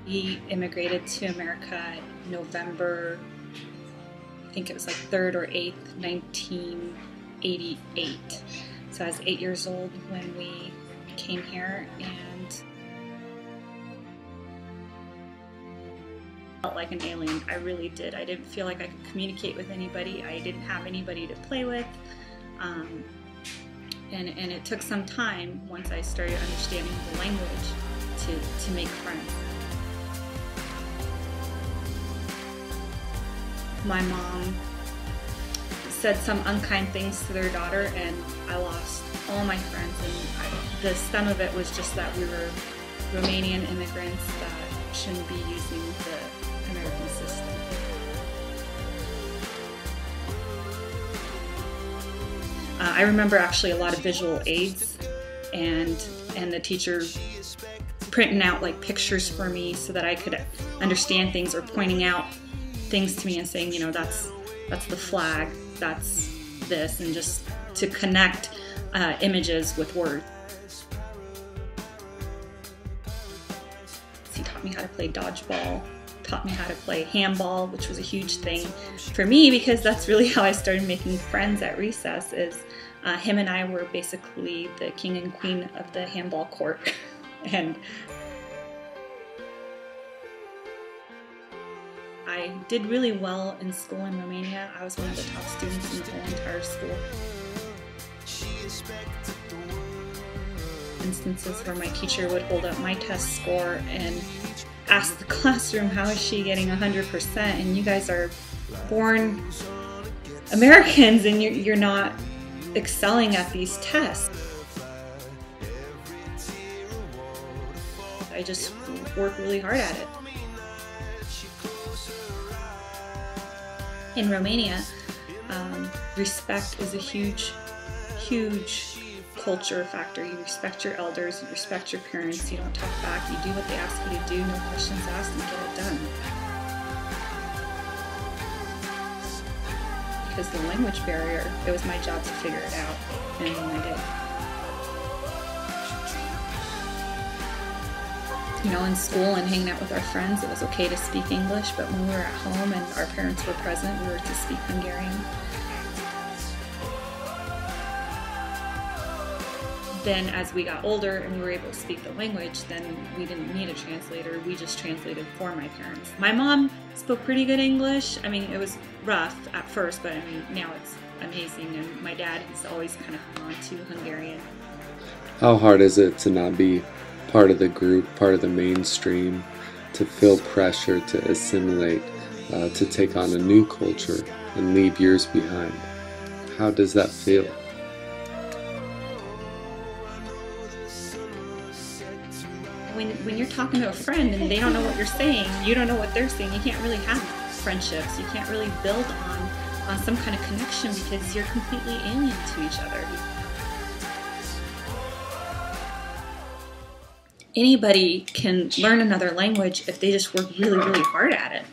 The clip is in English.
We immigrated to America November, I think it was like 3rd or 8th, 1988. So I was 8 years old when we came here, and felt like an alien. I really did. I didn't feel like I could communicate with anybody. I didn't have anybody to play with. And it took some time once I started understanding the language to make friends. My mom said some unkind things to their daughter, and I lost all my friends. And the stem of it was just that we were Romanian immigrants that shouldn't be using the American system. I remember actually a lot of visual aids, and the teacher printing out like pictures for me so that I could understand things, or pointing out things to me and saying, you know, that's the flag, that's this, and just to connect images with words. He taught me how to play dodgeball, taught me how to play handball, which was a huge thing for me because that's really how I started making friends at recess. Is him and I were basically the king and queen of the handball court. And I did really well in school in Romania. I was one of the top students in the whole entire school. Instances where my teacher would hold up my test score and ask the classroom, how is she getting 100%? And you guys are born Americans and you're not excelling at these tests. I just work really hard at it. In Romania, respect is a huge culture factor. You respect your elders, you respect your parents, you don't talk back, you do what they ask you to do, no questions asked, and get it done. Because the language barrier, it was my job to figure it out, and I did. You know, in school and hanging out with our friends, it was okay to speak English, but when we were at home and our parents were present, we were to speak Hungarian. Then as we got older and we were able to speak the language, then we didn't need a translator, we just translated for my parents. My mom spoke pretty good English. I mean, it was rough at first, but I mean, now it's amazing. And my dad, he's always kind of hung on to Hungarian. How hard is it to not be part of the group, part of the mainstream, to feel pressure to assimilate, to take on a new culture and leave yours behind? How does that feel? When you're talking to a friend and they don't know what you're saying, you don't know what they're saying, you can't really have friendships. You can't really build on some kind of connection because you're completely alien to each other. Anybody can learn another language if they just work really, really hard at it.